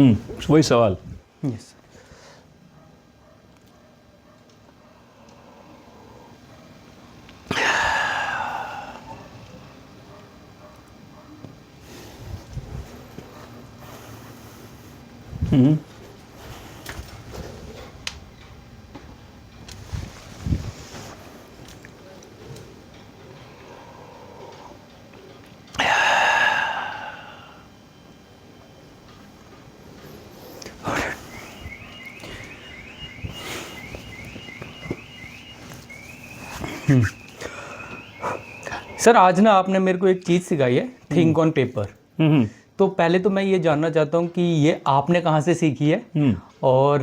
वही सवाल। Yes. Sir आज ना आपने मेरे को एक चीज़ सिखाई है, थिंक ऑन पेपर। तो पहले तो मैं ये जानना चाहता हूँ कि ये आपने कहाँ से सीखी है और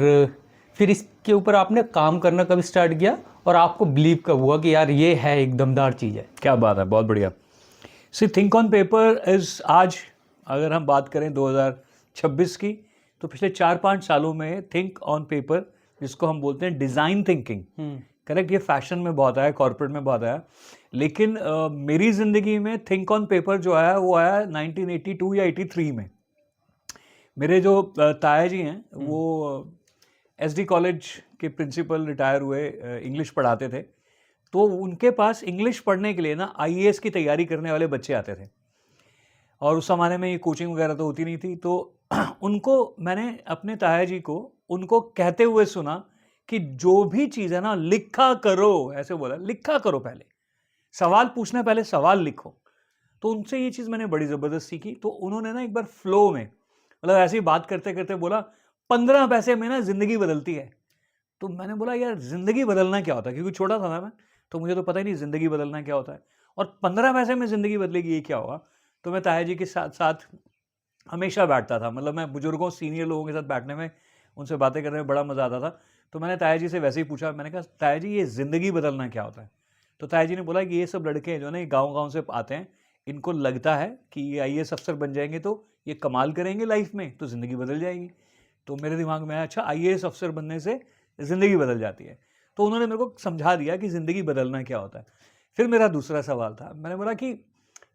फिर इसके ऊपर आपने काम करना कब स्टार्ट किया और आपको बिलीव कब हुआ कि यार ये है एक दमदार चीज़ है। क्या बात है, बहुत बढ़िया। सी थिंक ऑन पेपर इज, आज अगर हम बात करें 2026 की, तो पिछले 4-5 सालों में थिंक ऑन पेपर, जिसको हम बोलते हैं डिज़ाइन थिंकिंग, करेक्ट, ये फैशन में बहुत आया, कॉर्पोरेट में बहुत आया, लेकिन मेरी ज़िंदगी में थिंक ऑन पेपर जो आया वो आया 1982 या 83 में। मेरे जो ताया जी हैं वो एसडी कॉलेज के प्रिंसिपल रिटायर हुए, इंग्लिश पढ़ाते थे। तो उनके पास इंग्लिश पढ़ने के लिए ना आईएएस की तैयारी करने वाले बच्चे आते थे, और उस ज़माने में ये कोचिंग वगैरह तो होती नहीं थी। तो उनको मैंने, अपने ताया जी को, उनको कहते हुए सुना कि जो भी चीज़ है ना लिखा करो, ऐसे बोला, लिखा करो, पहले सवाल पूछना, पहले सवाल लिखो। तो उनसे ये चीज़ मैंने बड़ी ज़बरदस्त सीखी। तो उन्होंने ना एक बार फ्लो में, मतलब ऐसी बात करते करते बोला, 15 पैसे में ना ज़िंदगी बदलती है। तो मैंने बोला यार ज़िंदगी बदलना क्या होता है, क्योंकि छोटा था ना मैं, तो मुझे तो पता ही नहीं ज़िंदगी बदलना क्या होता है, और 15 पैसे में ज़िंदगी बदलेगी ये क्या होगा। तो मैं ताया जी के साथ साथ हमेशा बैठता था, मतलब मैं बुजुर्गों, सीनियर लोगों के साथ बैठने में, उनसे बातें करने में बड़ा मज़ा आता था। तो मैंने ताया जी से वैसे ही पूछा, मैंने कहा ताया जी ये ज़िंदगी बदलना क्या होता है। तो ताया जी ने बोला कि ये सब लड़के जो है ना, ये गाँव-गाँव से आते हैं, इनको लगता है कि ये आईएएस अफसर बन जाएंगे तो ये कमाल करेंगे लाइफ में, तो ज़िंदगी बदल जाएगी। तो मेरे दिमाग में आया, अच्छा आईएएस अफसर बनने से ज़िंदगी बदल जाती है। तो उन्होंने मेरे को समझा दिया कि ज़िंदगी बदलना क्या होता है। फिर मेरा दूसरा सवाल था, मैंने बोला कि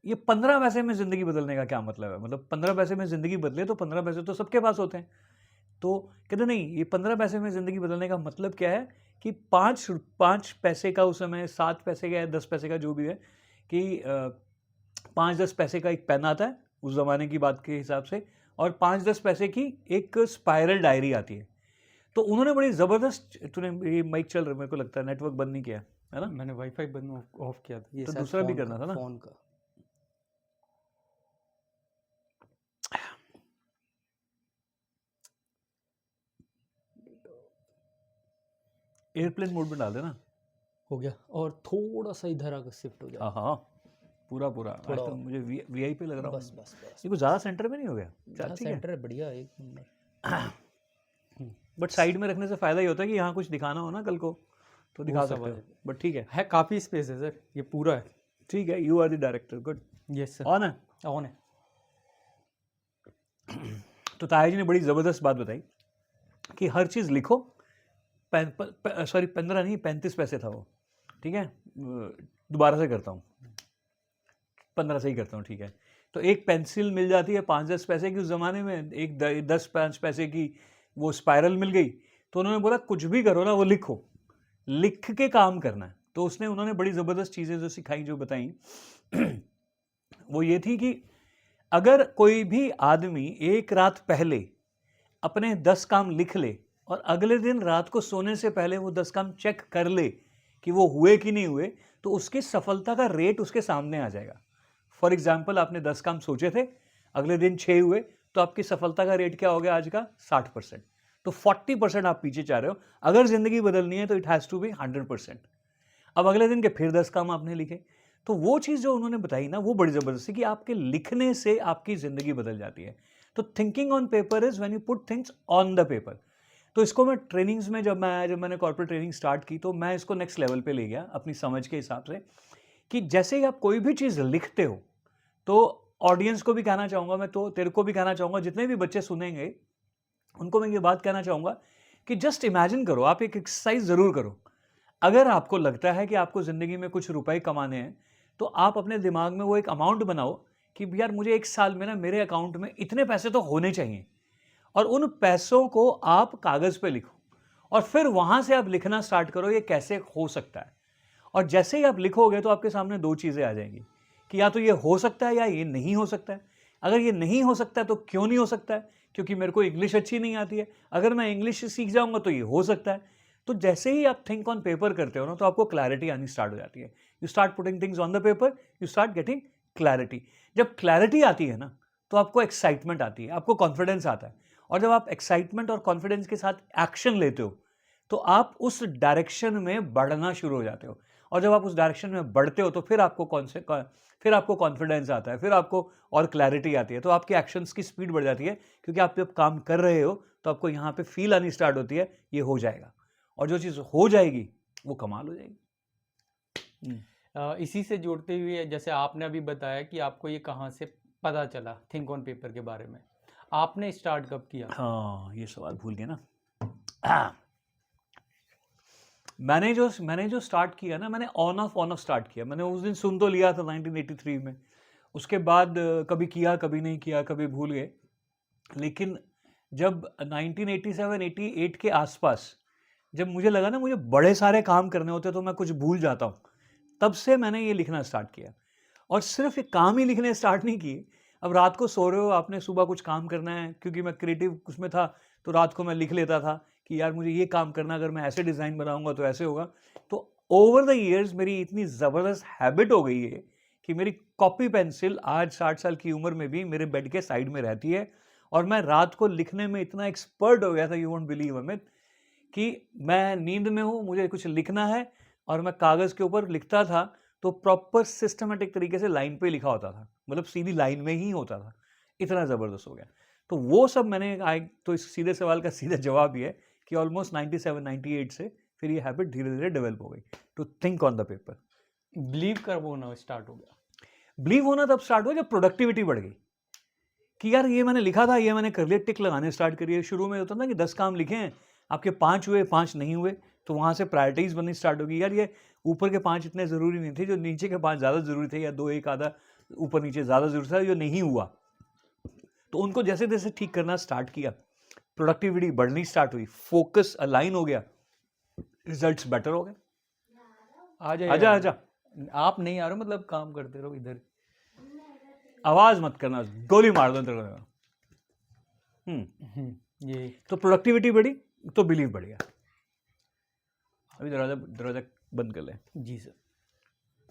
ये 15 पैसे में ज़िंदगी बदलने का क्या मतलब है, मतलब 15 पैसे में ज़िंदगी बदले तो 15 पैसे तो सबके पास होते हैं। तो कहते नहीं, ये 15 पैसे में ज़िंदगी बदलने का मतलब क्या है कि 5 पैसे का, उस समय 7 पैसे का या 10 पैसे का जो भी है, कि 5-10 पैसे का एक पेन आता है उस ज़माने की बात के हिसाब से, और 5-10 पैसे की एक स्पाइरल डायरी आती है। तो उन्होंने बड़ी ज़बरदस्त, तूने ये माइक चल रहा है, मेरे को लगता है नेटवर्क बंद नहीं किया है ना? मैंने वाईफाई बंद ऑफ किया था, ये तो शायद दूसरा भी करना था ना? फ़ोन का। एयरप्लेन मोड में डाल देना। हो गया, और थोड़ा सा इधर आकर शिफ्ट हो जाए। हाँ हाँ, पूरा पूरा। आज थोड़ा तो और। मुझे वीआईपी लग रहा हूँ। बस बस बस ये कुछ ज़्यादा सेंटर में नहीं हो गया? हाँ, ठीक सेंटर है। है, बढ़िया, एक नंबर। बट साइड में रखने से फ़ायदा ही होता है कि यहाँ कुछ दिखाना हो ना कल को तो वो दिखा सब सकते हो। है। बट ठीक है, काफ़ी स्पेस है सर, ये पूरा है। ठीक है, you are the director, good. Yes sir. On है। ऑन है। तो ताया जी ने बड़ी ज़बरदस्त बात बताई कि हर चीज़ लिखो। 15 नहीं, 35 पैसे था वो, ठीक है। दोबारा से करता हूँ, 15 से ही करता हूँ, ठीक है। तो एक पेंसिल मिल जाती है 5-10 पैसे की, उस ज़माने में एक 10-5 पैसे की वो स्पाइरल मिल गई। तो उन्होंने बोला कुछ भी करो ना, वो लिखो, लिख के काम करना है। तो उन्होंने बड़ी ज़बरदस्त चीज़ें जो सिखाई, जो बताई, वो ये थी कि अगर कोई भी आदमी एक रात पहले अपने 10 काम लिख ले और अगले दिन रात को सोने से पहले वो 10 काम चेक कर ले कि वो हुए कि नहीं हुए, तो उसकी सफलता का रेट उसके सामने आ जाएगा। फॉर एग्जाम्पल, आपने 10 काम सोचे थे, अगले दिन 6 हुए, तो आपकी सफलता का रेट क्या हो गया आज का? 60%। तो 40% आप पीछे जा रहे हो। अगर जिंदगी बदलनी है तो इट हैज़ टू बी 100%। अब अगले दिन के फिर 10 काम आपने लिखे। तो वो चीज़ जो उन्होंने बताई ना, वो बड़ी ज़बरदस्त है कि आपके लिखने से आपकी ज़िंदगी बदल जाती है। तो thinking on paper is when you put things on the paper. तो इसको मैं ट्रेनिंग्स में, जब मैंने कॉर्पोरेट ट्रेनिंग स्टार्ट की, तो मैं इसको नेक्स्ट लेवल पे ले गया अपनी समझ के हिसाब से, कि जैसे ही आप कोई भी चीज़ लिखते हो, तो ऑडियंस को भी कहना चाहूँगा मैं, तो तेरे को भी कहना चाहूँगा, जितने भी बच्चे सुनेंगे उनको मैं ये बात कहना चाहूँगा कि जस्ट इमेजिन करो, आप एक एक्सरसाइज ज़रूर करो। अगर आपको लगता है कि आपको ज़िंदगी में कुछ रुपए कमाने हैं, तो आप अपने दिमाग में वो एक अमाउंट बनाओ कि यार मुझे 1 साल में ना मेरे अकाउंट में इतने पैसे तो होने चाहिए। और उन पैसों को आप कागज़ पे लिखो और फिर वहाँ से आप लिखना स्टार्ट करो ये कैसे हो सकता है। और जैसे ही आप लिखोगे तो आपके सामने दो चीज़ें आ जाएंगी कि या तो ये हो सकता है या ये नहीं हो सकता है। अगर ये नहीं हो सकता है तो क्यों नहीं हो सकता है? क्योंकि मेरे को इंग्लिश अच्छी नहीं आती है। अगर मैं इंग्लिश सीख जाऊंगा तो ये हो सकता है। तो जैसे ही आप थिंक ऑन पेपर करते हो ना तो आपको क्लैरिटी आनी स्टार्ट हो जाती है। You start putting things on the paper, you start getting clarity. जब क्लैरिटी आती है ना तो आपको एक्साइटमेंट आती है, आपको कॉन्फिडेंस आता है। और जब आप एक्साइटमेंट और कॉन्फिडेंस के साथ एक्शन लेते हो तो आप उस डायरेक्शन में बढ़ना शुरू हो जाते हो। और जब आप उस डायरेक्शन में बढ़ते हो तो फिर आपको कॉन्फिडेंस आता है, फिर आपको और क्लैरिटी आती है, तो आपके एक्शंस की स्पीड बढ़ जाती है। क्योंकि आप जब काम कर रहे हो तो आपको यहाँ पे फील आनी स्टार्ट होती है ये हो जाएगा, और जो चीज़ हो जाएगी वो कमाल हो जाएगी। इसी से जोड़ते हुए जैसे आपने अभी बताया कि आपको ये कहाँ से पता चला थिंक ऑन पेपर के बारे में, आपने स्टार्ट कब किया? हाँ, ये सवाल भूल गए ना। मैंने जो स्टार्ट किया ना, मैंने ऑन ऑफ स्टार्ट किया। मैंने उस दिन सुन तो लिया था 1983 में, उसके बाद कभी किया कभी नहीं किया, कभी भूल गए। लेकिन जब 1987-88 के आसपास जब मुझे लगा ना मुझे बड़े सारे काम करने होते तो मैं कुछ भूल जाता हूँ, तब से मैंने ये लिखना स्टार्ट किया। और सिर्फ ये काम ही लिखने स्टार्ट नहीं किए। अब रात को सो रहे हो, आपने सुबह कुछ काम करना है, क्योंकि मैं क्रिएटिव उसमें था तो रात को मैं लिख लेता था कि यार मुझे ये काम करना, अगर मैं ऐसे डिज़ाइन बनाऊंगा तो ऐसे होगा। तो ओवर द ईयर्स मेरी इतनी ज़बरदस्त हैबिट हो गई है कि मेरी कॉपी पेंसिल आज 60 साल की उम्र में भी मेरे बेड के साइड में रहती है। और मैं रात को लिखने में इतना एक्सपर्ट हो गया था, यू वोंट बिलीव अमित, कि मैं नींद में हूँ, मुझे कुछ लिखना है और मैं कागज़ के ऊपर लिखता था तो प्रॉपर सिस्टमेटिक तरीके से लाइन पे लिखा होता था, मतलब सीधी लाइन में ही होता था। इतना ज़बरदस्त हो गया। तो वो सब मैंने तो इस सीधे सवाल का सीधा जवाब ये है कि ऑलमोस्ट 97-98 से फिर ये हैबिट धीरे-धीरे डेवलप हो गई to think on the paper. Believe कर होना स्टार्ट हो गया? बिलीव होना तब स्टार्ट हुआ जब प्रोडक्टिविटी बढ़ गई कि यार ये मैंने लिखा था, ये मैंने कर लिया, टिक लगाने स्टार्ट करिए। शुरू में होता था कि 10 काम लिखे हैं, आपके 5 हुए, 5 नहीं हुए, तो वहाँ से प्रायोरिटीज़ बननी स्टार्ट होगी। यार ये ऊपर के 5 इतने ज़रूरी नहीं थे, जो नीचे के 5 ज़्यादा ज़रूरी थे, या 2 एक आधा ऊपर नीचे ज़्यादा ज़रूरी था जो नहीं हुआ। तो उनको जैसे जैसे ठीक करना स्टार्ट किया, प्रोडक्टिविटी बढ़नी स्टार्ट हुई, फोकस अलाइन हो गया, रिजल्ट्स बेटर हो गए। आजा आजा। आप नहीं आ रहे, मतलब काम करते रहो इधर, आवाज़ मत करना, गोली मार दो तेरे को। ये तो प्रोडक्टिविटी बढ़ी तो बिलीव बढ़ गया। अभी दरवाजा बंद कर ले। जी सर।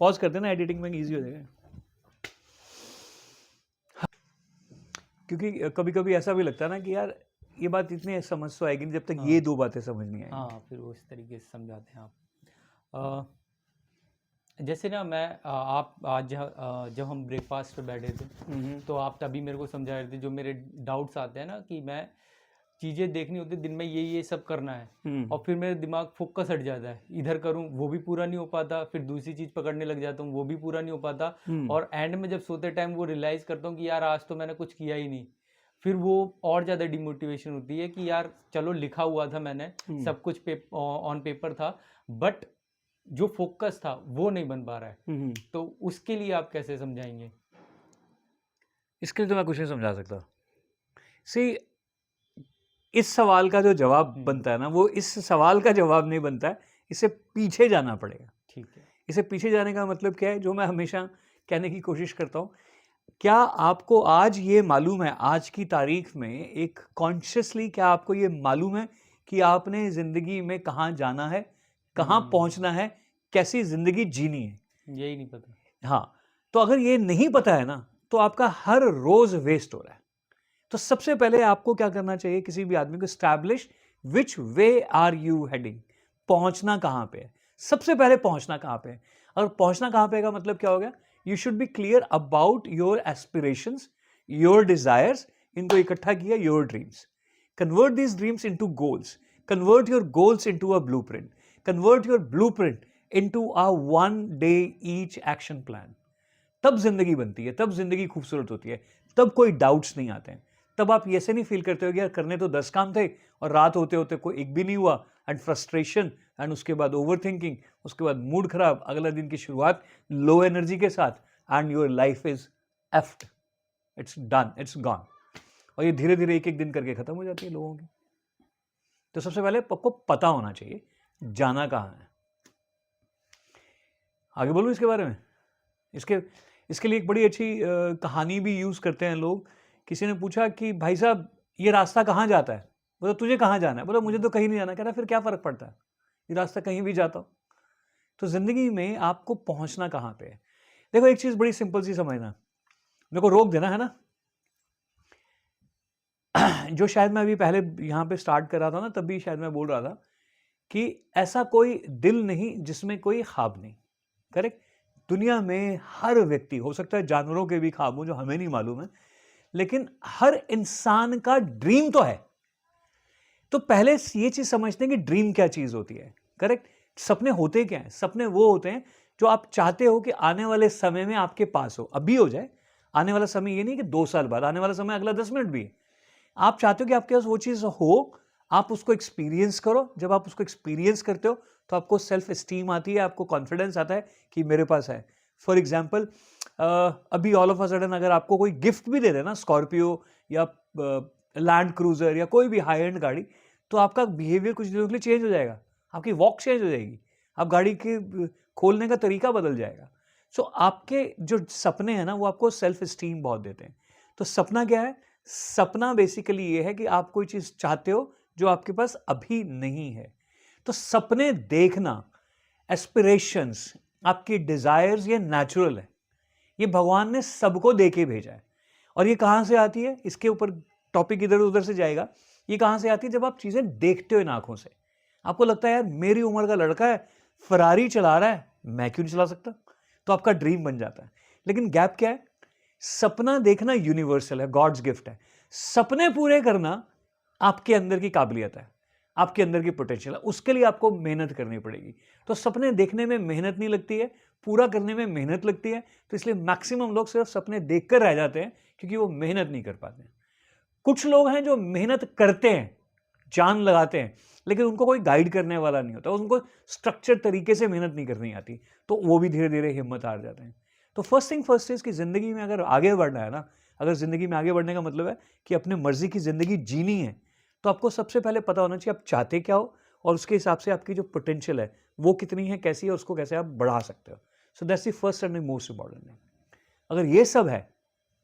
पॉज कर देना, एडिटिंग में इजी हो जाएगा। क्योंकि कभी कभी ऐसा भी लगता है ना कि यार ये बात इतनी समझ तो आएगी नहीं जब तक ये दो बातें समझ नहीं आएंगी। हाँ, फिर वो इस तरीके से समझाते हैं आप। जैसे ना मैं आप आज जब हम ब्रेकफास्ट पे बैठे थे तो आप तभी मेरे को समझा रहे थे जो मेरे डाउट्स आते हैं ना, कि मैं चीज़ें देखनी होती है दिन में, ये सब करना है, और फिर मेरा दिमाग फोकस हट जाता है, इधर करूँ वो भी पूरा नहीं हो पाता, फिर दूसरी चीज़ पकड़ने लग जाता हूँ वो भी पूरा नहीं हो पाता, और एंड में जब सोते टाइम वो रियलाइज़ करता हूँ कि यार आज तो मैंने कुछ किया ही नहीं। फिर वो और ज़्यादा डिमोटिवेशन होती है कि यार चलो लिखा हुआ था मैंने, सब कुछ ऑन पेपर था, बट जो फोकस था वो नहीं बन पा रहा है। तो उसके लिए आप कैसे समझाएंगे? इसके लिए तो मैं कुछ नहीं समझा सकता। सी, इस सवाल का जो जवाब बनता है ना, वो इस सवाल का जवाब नहीं बनता है, इसे पीछे जाना पड़ेगा। ठीक है। इसे पीछे जाने का मतलब क्या है, जो मैं हमेशा कहने की कोशिश करता हूँ, क्या आपको आज ये मालूम है, आज की तारीख में एक कॉन्शियसली क्या आपको ये मालूम है कि आपने ज़िंदगी में कहाँ जाना है, कहाँ पहुँचना है, कैसी ज़िंदगी जीनी है? यही नहीं पता। हाँ, तो अगर ये नहीं पता है ना तो आपका हर रोज़ वेस्ट हो रहा है। तो सबसे पहले आपको क्या करना चाहिए, किसी भी आदमी को, establish which way are you heading, पहुंचना कहाँ पे है। सबसे पहले पहुंचना कहाँ पे है, और पहुंचना कहाँ पे का मतलब क्या हो गया, you should be clear about your aspirations, your desires, इनको इकट्ठा किया, your dreams, convert these dreams into goals, convert your goals into a blueprint, convert your blueprint into a 1 day each action plan. तब जिंदगी बनती है, तब जिंदगी खूबसूरत होती है, तब कोई डाउट्स नहीं आते हैं। तब आप ऐसे नहीं फील करते हो कि यार करने तो 10 काम थे और रात होते होते कोई एक भी नहीं हुआ, एंड फ्रस्ट्रेशन, एंड उसके बाद ओवर थिंकिंग, उसके बाद मूड खराब, अगला दिन की शुरुआत लो एनर्जी के साथ, and your life is effed, it's done, it's gone. और ये धीरे धीरे एक एक दिन करके ख़त्म हो जाती है लोगों की। तो सबसे पहले आपको पता होना चाहिए जाना कहाँ है। आगे बोलूँ इसके बारे में? इसके लिए एक बड़ी अच्छी कहानी भी यूज़ करते हैं लोग। किसी ने पूछा कि भाई साहब ये रास्ता कहाँ जाता है? बोला तुझे कहाँ जाना है? बोला मुझे तो कहीं नहीं जाना। कह रहा फिर क्या फ़र्क पड़ता है, ये रास्ता कहीं भी जाता हो। तो ज़िंदगी में आपको पहुँचना कहाँ पे है? देखो एक चीज़ बड़ी सिंपल सी समझना, मेरे को रोक देना है ना। जो शायद मैं अभी पहले यहाँ पे स्टार्ट कर रहा था ना, तब भी शायद मैं बोल रहा था कि ऐसा कोई दिल नहीं जिसमें कोई ख्वाब नहीं। करेक्ट? दुनिया में हर व्यक्ति, हो सकता है जानवरों के भी ख्वाब हो जो हमें नहीं मालूम है, लेकिन हर इंसान का ड्रीम तो है। तो पहले ये चीज समझते हैं कि ड्रीम क्या चीज होती है। करेक्ट? सपने होते क्या हैं? सपने वो होते हैं जो आप चाहते हो कि आने वाले समय में आपके पास हो, अभी हो जाए। आने वाला समय ये नहीं कि 2 साल बाद, आने वाला समय अगला 10 मिनट भी है। आप चाहते हो कि आपके पास वो चीज हो, आप उसको एक्सपीरियंस करो। जब आप उसको एक्सपीरियंस करते हो तो आपको सेल्फ एस्टीम आती है, आपको कॉन्फिडेंस आता है कि मेरे पास है। फॉर एग्जाम्पल, अभी ऑल ऑफ अ सडन अगर आपको कोई गिफ्ट भी दे देना, स्कॉर्पियो या लैंड क्रूजर या कोई भी हाई एंड गाड़ी, तो आपका बिहेवियर कुछ दिनों के लिए चेंज हो जाएगा, आपकी वॉक चेंज हो जाएगी, आप गाड़ी के खोलने का तरीका बदल जाएगा। सो आपके जो सपने हैं ना, वो आपको सेल्फ एस्टीम बहुत देते हैं। तो सपना क्या है? सपना बेसिकली ये है कि आप कोई चीज चाहते हो जो आपके पास अभी नहीं है। तो सपने देखना, एस्पिरेशंस, आपकी डिजायर्स, ये नेचुरल है। ये भगवान ने सबको दे के भेजा है। और ये कहां से आती है? इसके ऊपर टॉपिक इधर उधर से जाएगा। ये कहां से आती है? जब आप चीजें देखते हो इन आंखों से। आपको लगता है यार मेरी उम्र का लड़का है, फरारी चला रहा है, मैं क्यों नहीं चला सकता? तो आपका ड्रीम बन जाता है। लेकिन गैप क्या है? सपना देखना यूनिवर्सल है, गॉड्स गिफ्ट है। सपने पूरे करना आपके अंदर की काबिलियत है, आपके अंदर की पोटेंशियल है। उसके लिए आपको मेहनत करनी पड़ेगी। तो सपने देखने में मेहनत नहीं लगती है, पूरा करने में मेहनत लगती है। तो इसलिए मैक्सिमम लोग सिर्फ सपने देखकर रह जाते हैं, क्योंकि वो मेहनत नहीं कर पाते हैं। कुछ लोग हैं जो मेहनत करते हैं, जान लगाते हैं, लेकिन उनको कोई गाइड करने वाला नहीं होता, उनको स्ट्रक्चर तरीके से मेहनत नहीं करनी आती, तो वो भी धीरे धीरे हिम्मत हार जाते हैं। तो फर्स्ट थिंग फर्स्ट इज कि जिंदगी में अगर आगे बढ़ना है ना, अगर जिंदगी में आगे बढ़ने का मतलब है कि अपने मर्जी की जिंदगी जीनी है, तो आपको सबसे पहले पता होना चाहिए आप चाहते क्या हो, और उसके हिसाब से आपकी जो पोटेंशियल है वो कितनी है, कैसी है, उसको कैसे आप बढ़ा सकते हो। So that's the first and most important thing. अगर ये सब है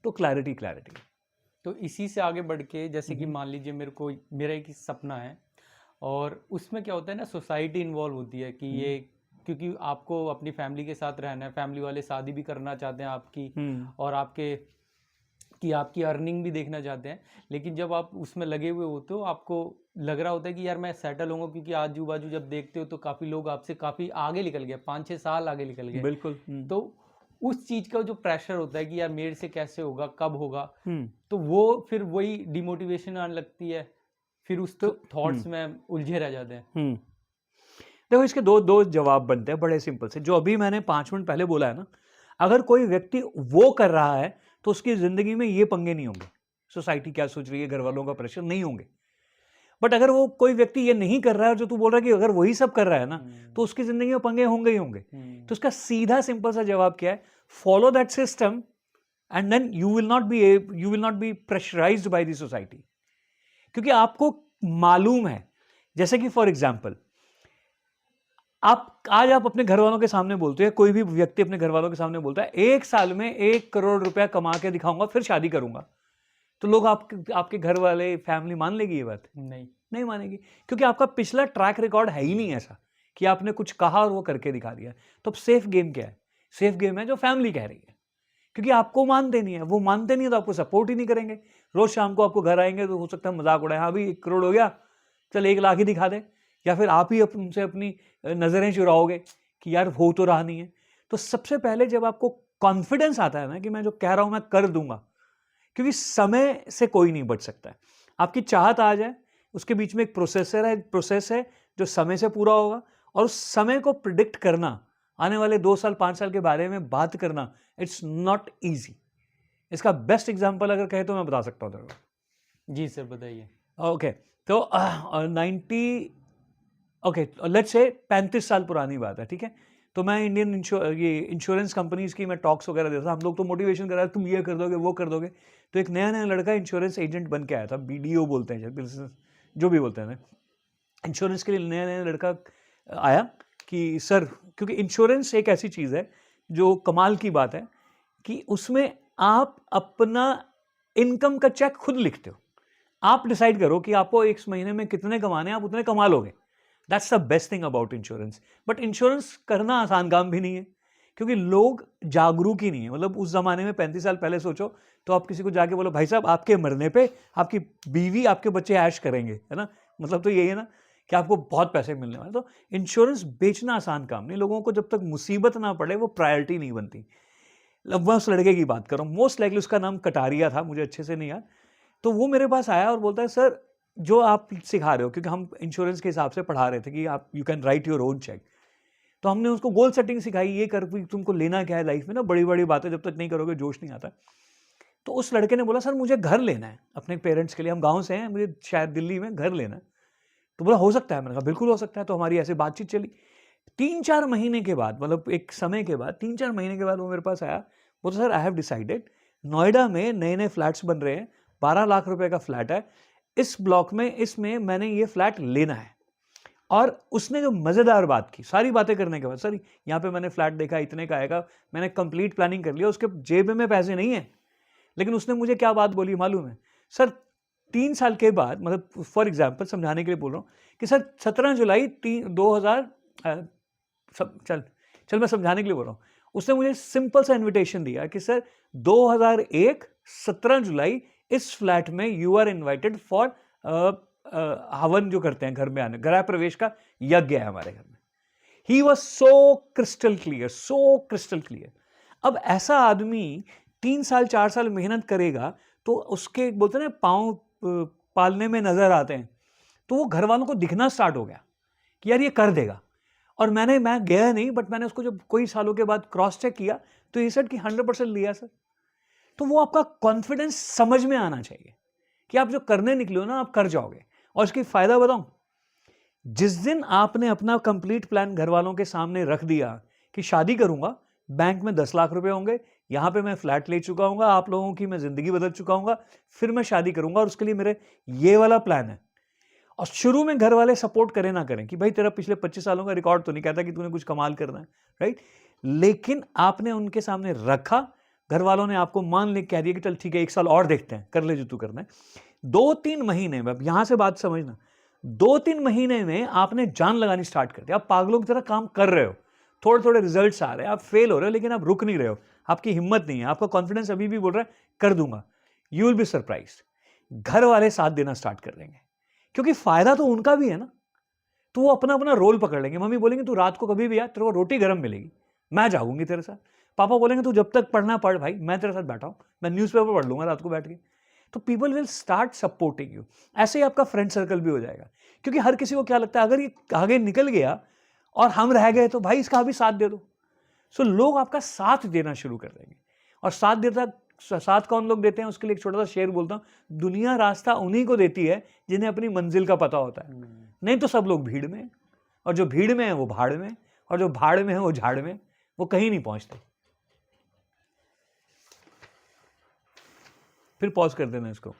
तो क्लैरिटी क्लैरिटी। तो इसी से आगे बढ़ के, जैसे कि मान लीजिए मेरा एक सपना है, और उसमें क्या होता है ना, सोसाइटी इन्वॉल्व होती है कि ये, क्योंकि आपको अपनी फैमिली के साथ रहना है, फैमिली वाले शादी भी करना चाहते हैं आपकी, और आपकी अर्निंग भी देखना चाहते हैं। लेकिन जब आप उसमें लगे हुए होते हो, आपको लग रहा होता है कि यार मैं सेटल होऊंगा, क्योंकि आजू बाजू जब देखते हो तो काफ़ी लोग आपसे काफ़ी आगे निकल गए, 5-6 साल आगे निकल गए। बिल्कुल। तो उस चीज़ का जो प्रेशर होता है कि यार मेरे से कैसे होगा, कब होगा, तो वो फिर वही डिमोटिवेशन आने लगती है, फिर उस थॉट्स में उलझे रह जाते हैं। देखो इसके दो जवाब बनते हैं बड़े सिंपल से। जो अभी मैंने 5 मिनट पहले बोला है ना, अगर कोई व्यक्ति वो कर रहा है तो उसकी जिंदगी में ये पंगे नहीं होंगे, सोसाइटी क्या सोच रही है, घर वालों का प्रेशर नहीं होंगे। बट अगर वो कोई व्यक्ति ये नहीं कर रहा है, जो तू बोल रहा है कि अगर वही सब कर रहा है ना, तो उसकी जिंदगी में पंगे होंगे ही होंगे। तो उसका सीधा सिंपल सा जवाब क्या है? Follow that system and then you will not be pressurised by the society. क्योंकि आपको मालूम है, जैसे कि फॉर एग्जाम्पल, आज आप अपने घर वालों के सामने बोलते हैं, कोई भी व्यक्ति अपने घर वालों के सामने बोलता है 1 साल में 1 करोड़ रुपया कमा के दिखाऊंगा फिर शादी करूंगा, तो लोग आपके घर वाले फैमिली मान लेगी ये बात? नहीं मानेगी, क्योंकि आपका पिछला ट्रैक रिकॉर्ड है ही नहीं ऐसा कि आपने कुछ कहा और वो करके दिखा दिया। तो अब सेफ गेम क्या है? सेफ गेम है जो फैमिली कह रही है, क्योंकि आपको मानते नहीं है। वो मानते नहीं है तो आपको सपोर्ट ही नहीं करेंगे। रोज शाम को आपको घर आएंगे तो हो सकता है मजाक उड़ाए, हाँ भाई 1 करोड़ हो गया, चल 1 लाख ही दिखा दे, या फिर आप ही उनसे अपनी नजरें चुराओगे कि यार हो तो रहा नहीं है। तो सबसे पहले जब आपको कॉन्फिडेंस आता है ना कि मैं जो कह रहा हूं मैं कर दूंगा, क्योंकि समय से कोई नहीं बच सकता है। आपकी चाहत आ जाए, उसके बीच में एक प्रोसेस है जो समय से पूरा होगा, और उस समय को प्रिडिक्ट करना, आने वाले 2 साल 5 साल के बारे में बात करना, इट्स नॉट ईजी। इसका बेस्ट एग्जाम्पल अगर कहे तो मैं बता सकता हूँ तेरे को। जी सर बताइए। ओके, तो 90 ओके लेट्स से 35 साल पुरानी बात है, ठीक है? तो मैं इंडियन ये इंश्योरेंस कंपनीज की मैं टॉक्स वगैरह देता था, हम लोग तो मोटिवेशन कर रहा है तुम ये कर दोगे वो कर दोगे। तो एक नया नया लड़का इंश्योरेंस एजेंट बन के आया था, BDO बोलते हैं बिजनेस जो भी बोलते हैं, इंश्योरेंस के लिए नया नया लड़का आया कि सर, क्योंकि इंश्योरेंस एक ऐसी चीज़ है जो कमाल की बात है कि उसमें आप अपना इनकम का चेक खुद लिखते हो। आप डिसाइड करो कि आपको एक महीने में कितने कमाने हैं, आप उतने कमा लोगे। That's the best thing about insurance. But insurance करना आसान काम भी नहीं है, क्योंकि लोग जागरूक ही नहीं है। मतलब उस जमाने में 35 साल पहले सोचो तो आप किसी को जाके बोलो भाई साहब आपके मरने पे आपकी बीवी आपके बच्चे ऐश करेंगे, है ना, मतलब तो यही है ना कि आपको बहुत पैसे मिलने वाले। तो इंश्योरेंस बेचना आसान काम नहीं, लोगों को जब तक मुसीबत ना पड़े वो प्रायोरिटी नहीं बनती। अब मैं उस लड़के की बात कर रहा हूँ, मोस्ट लाइकली उसका नाम कटारिया था, मुझे अच्छे से नहीं याद। तो वो मेरे पास आया और बोलता है सर जो आप सिखा रहे हो, क्योंकि हम इंश्योरेंस के हिसाब से पढ़ा रहे थे कि आप you can write your own check, तो हमने उसको गोल सेटिंग सिखाई, ये कर तुमको लेना क्या है लाइफ में ना, बड़ी बड़ी बातें जब तक नहीं करोगे जोश नहीं आता। तो उस लड़के ने बोला सर मुझे घर लेना है अपने पेरेंट्स के लिए, हम गाँव से हैं, मुझे शायद दिल्ली में घर लेना है। तो बोला हो सकता है, मैंने कहा बिल्कुल हो सकता है। तो हमारी ऐसे बातचीत चली। 3-4 महीने के बाद, मतलब एक समय के बाद, 3-4 महीने के बाद वो मेरे पास आया, बोलता sir I have decided, Noida में नए नए फ्लैट्स बन रहे हैं, 12 लाख रुपए का फ्लैट है इस ब्लॉक में, इसमें मैंने ये फ्लैट लेना है। और उसने जो मज़ेदार बात की, सारी बातें करने के बाद, सर यहाँ पे मैंने फ्लैट देखा इतने का आएगा, मैंने कंप्लीट प्लानिंग कर लिया, उसके जेब में पैसे नहीं है, लेकिन उसने मुझे क्या बात बोली मालूम है सर, 3 साल के बाद, मतलब फॉर एग्जाम्पल समझाने के लिए बोल रहा हूँ कि सर 17 जुलाई 2000, चल चल मैं समझाने के लिए बोल रहा हूँ, उसने मुझे सिंपल सा इनविटेशन दिया कि सर 2001 17 जुलाई इस फ्लैट में यू आर इन्वाइटेड फॉर हवन जो करते हैं घर में आने, गृह प्रवेश का यज्ञ है हमारे घर में। He was so crystal clear, so crystal clear. अब ऐसा आदमी 3 साल 4 साल मेहनत करेगा तो उसके बोलते ना पाँव पालने में नजर आते हैं, तो वो घर वालों को दिखना स्टार्ट हो गया कि यार ये कर देगा। और मैं गया नहीं, बट मैंने उसको जब कोई सालों के बाद क्रॉस चेक किया तो ये सेड कि 100% लिया सर। तो वो आपका कॉन्फिडेंस समझ में आना चाहिए कि आप जो करने निकले हो ना आप कर जाओगे। और इसकी फायदा बताऊं, जिस दिन आपने अपना कंप्लीट प्लान घर वालों के सामने रख दिया कि शादी करूंगा, बैंक में 10 लाख रुपए होंगे, यहां पे मैं फ्लैट ले चुका हूं, आप लोगों की मैं जिंदगी बदल चुका हूं, फिर मैं शादी करूंगा और उसके लिए मेरे ये वाला प्लान है। और शुरू में घर वाले सपोर्ट करें ना करें कि भाई तेरा पिछले 25 सालों का रिकॉर्ड तो नहीं कहता कि तूने कुछ कमाल करना है, राइट, लेकिन आपने उनके सामने रखा, घर वालों ने आपको मान ले कह दिया कि चल ठीक है 1 साल और देखते हैं, कर ले जो तू करना है। 2-3 महीने में, अब यहां से बात समझना, 2-3 महीने में आपने जान लगानी स्टार्ट कर दिया, आप पागलों की तरह काम कर रहे हो, थोड़े थोड़े रिजल्ट्स आ रहे हैं, आप फेल हो रहे हो लेकिन आप रुक नहीं रहे हो, आपकी हिम्मत नहीं है, आपका कॉन्फिडेंस अभी भी बोल रहा है कर दूंगा। यू विल बी सरप्राइज्ड, घर वाले साथ देना स्टार्ट कर देंगे, क्योंकि फायदा तो उनका भी है ना। तो वो अपना अपना रोल पकड़ लेंगे। मम्मी बोलेंगे तू रात को कभी भी आ, तेरे को रोटी गर्म मिलेगी, मैं जाऊंगी तेरे साथ। पापा बोलेंगे तू जब तक पढ़ना पढ़ भाई, मैं तेरे साथ बैठा हूं, मैं न्यूज़पेपर पढ़ लूंगा रात को बैठ के। तो people will start supporting you. ऐसे ही आपका फ्रेंड सर्कल भी हो जाएगा, क्योंकि हर किसी को क्या लगता है अगर ये आगे निकल गया और हम रह गए तो भाई इसका भी साथ दे दो। सो लोग आपका साथ देना शुरू कर देंगे। और साथ कौन लोग देते हैं उसके लिए एक छोटा सा शेर बोलता हूं, दुनिया रास्ता उन्हीं को देती है जिन्हें अपनी मंजिल का पता होता है, नहीं तो सब लोग भीड़ में, और जो भीड़ में है वो भाड़ में, और जो भाड़ में है वो झाड़ में, वो कहीं नहीं पहुंचते। फिर पॉज कर देना इसको।